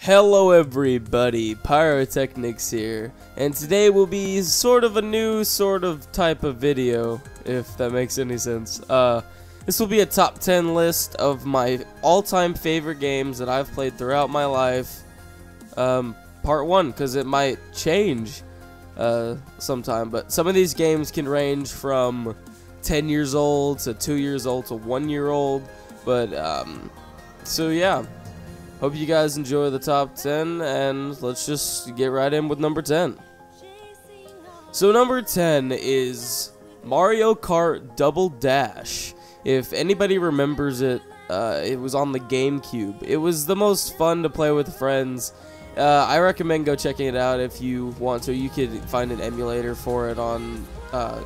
Hello everybody, Pyrotechnics here, and today will be sort of a new type of video, if that makes any sense. This will be a top 10 list of my all-time favorite games that I've played throughout my life. Part 1, because it might change sometime, but some of these games can range from 10 years old to 2 years old to 1 year old, but so yeah. Hope you guys enjoy the top 10, and let's just get right in with number 10. So number 10 is Mario Kart Double Dash. If anybody remembers it, it was on the GameCube. It was the most fun to play with friends. I recommend go checking it out if you want to. You could find an emulator for it on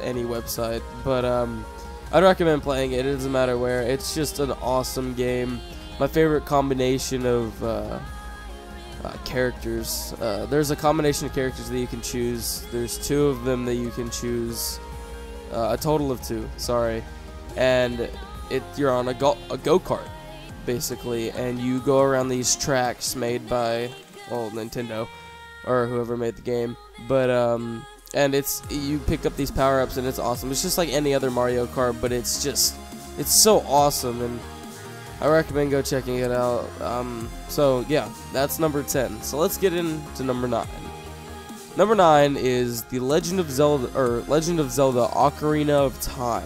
any website, but I'd recommend playing it. It doesn't matter where. It's just an awesome game. My favorite combination of characters. There's a combination of characters that you can choose. There's 2 of them that you can choose. A total of 2, sorry. And you're on a go-kart, basically. And you go around these tracks made by, well, Nintendo, or whoever made the game. But, and you pick up these power-ups, and it's awesome. It's just like any other Mario Kart, but it's so awesome, and I recommend go checking it out. So yeah, that's number 10. So let's get into number 9. Number 9 is the Legend of Zelda Ocarina of Time.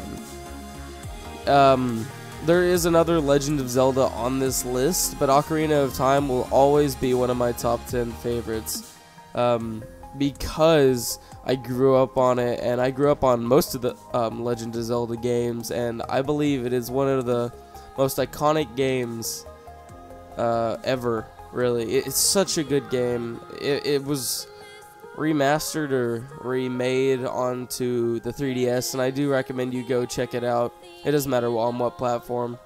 There is another Legend of Zelda on this list, but Ocarina of Time will always be one of my top 10 favorites. Because I grew up on it, and I grew up on most of the Legend of Zelda games, and I believe it is one of the most iconic games ever, really. It's such a good game. It was remastered or remade onto the 3DS, and I do recommend you go check it out. It doesn't matter on what platform,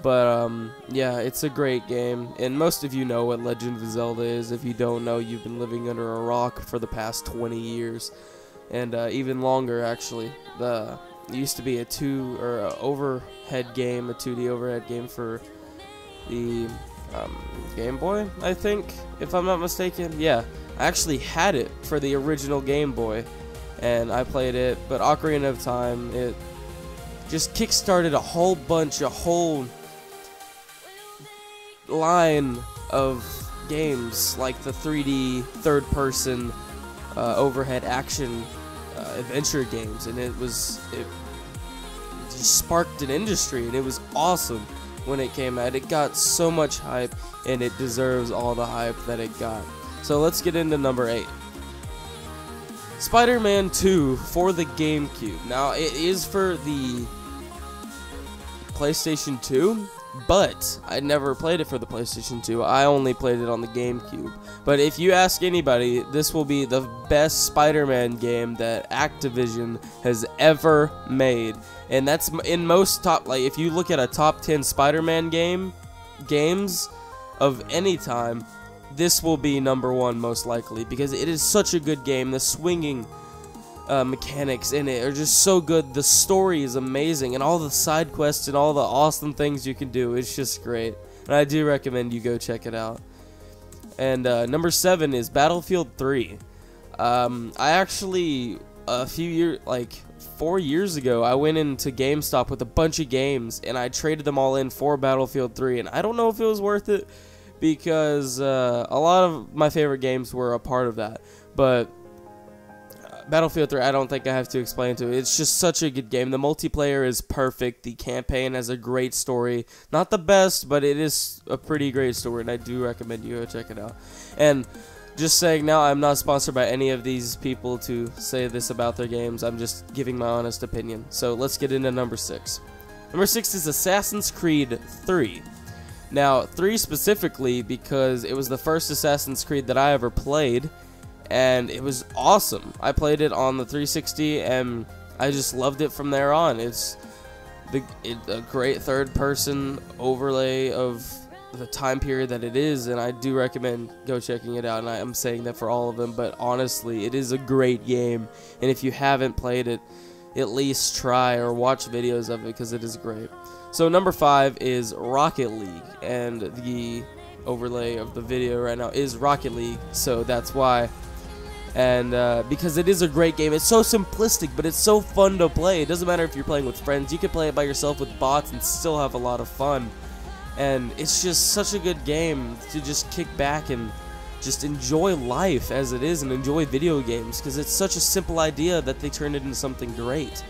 but yeah, it's a great game, and most of you know what Legend of Zelda is. If you don't know, you've been living under a rock for the past 20 years, and even longer, actually. It used to be a 2D overhead game for the Game Boy, I think, if I'm not mistaken. Yeah, I actually had it for the original Game Boy, and I played it. But Ocarina of Time, it just kickstarted a whole line of games like the 3D third-person overhead action adventure games, and it just sparked an industry, and it was awesome when it came out. It got so much hype, and it deserves all the hype that it got. So let's get into number 8. Spider-Man 2 for the GameCube. Now, it is for the PlayStation 2, but I never played it for the PlayStation 2. I only played it on the GameCube. But if you ask anybody, this will be the best Spider-Man game that Activision has ever made. And that's in most top, like, if you look at a top 10 Spider-Man games of any time, this will be number 1 most likely, because it is such a good game. The swinging mechanics in it are just so good. The story is amazing, and all the side quests and all the awesome things you can do, it's just great. And I do recommend you go check it out. And number 7 is Battlefield 3. I actually, a few years, like 4 years ago, I went into GameStop with a bunch of games, and I traded them all in for Battlefield 3, and I don't know if it was worth it, because a lot of my favorite games were a part of that, but Battlefield 3, I don't think I have to explain to it. It's just such a good game. The multiplayer is perfect. The campaign has a great story. Not the best, but it is a pretty great story, and I do recommend you go check it out. And just saying now, I'm not sponsored by any of these people to say this about their games. I'm just giving my honest opinion. So let's get into number 6. Number 6 is Assassin's Creed 3. Now, 3 specifically because it was the first Assassin's Creed that I ever played, and it was awesome. I played it on the 360, and I just loved it from there on. It's a great third-person overlay of the time period that it is, and I do recommend go checking it out. And I'm saying that for all of them, but honestly, it is a great game. And if you haven't played it, at least try or watch videos of it, because it is great. So number 5 is Rocket League, and the overlay of the video right now is Rocket League, so that's why. And because it is a great game. It's so simplistic, but it's so fun to play. It doesn't matter if you're playing with friends. You can play it by yourself with bots and still have a lot of fun. And it's just such a good game to just kick back and just enjoy life as it is and enjoy video games, because it's such a simple idea that they turned it into something great.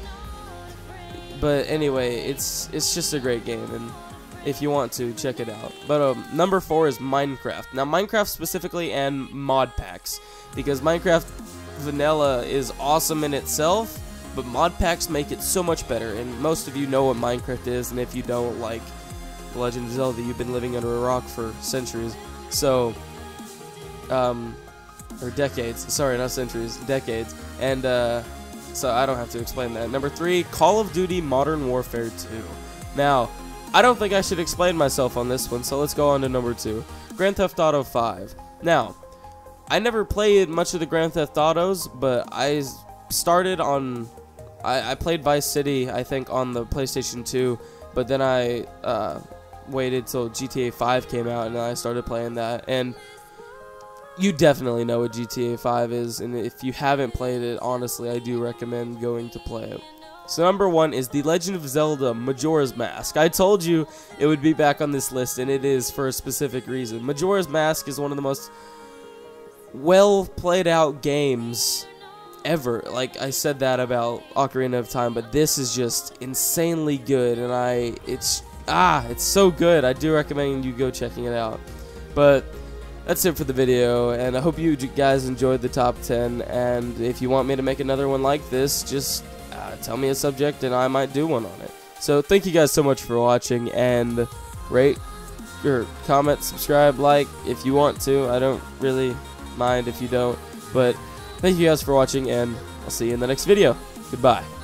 But anyway, it's just a great game, and if you want to, check it out. But number 4 is Minecraft. Now, Minecraft specifically and mod packs, because Minecraft vanilla is awesome in itself, but mod packs make it so much better. And most of you know what Minecraft is, and if you don't, like The Legend of Zelda, you've been living under a rock for centuries. So, or decades. Sorry, not centuries, decades. And so I don't have to explain that. Number 3, Call of Duty Modern Warfare 2. Now, I don't think I should explain myself on this one, so let's go on to number 2. Grand Theft Auto 5. Now, I never played much of the Grand Theft Autos, but I started on... I played Vice City, I think, on the PlayStation 2, but then I waited till GTA 5 came out, and I started playing that. And you definitely know what GTA 5 is, and if you haven't played it, honestly, I do recommend going to play it. So number 1 is The Legend of Zelda Majora's Mask. I told you it would be back on this list, and it is for a specific reason. Majora's Mask is one of the most well played out games ever. Like I said that about Ocarina of Time, but this is just insanely good, and it's so good. I do recommend you go checking it out. But that's it for the video, and I hope you guys enjoyed the top 10, and if you want me to make another one like this, just tell me a subject and I might do one on it. So thank you guys so much for watching, and rate, or comment, subscribe, like if you want to. I don't really mind if you don't, but thank you guys for watching, and I'll see you in the next video. Goodbye.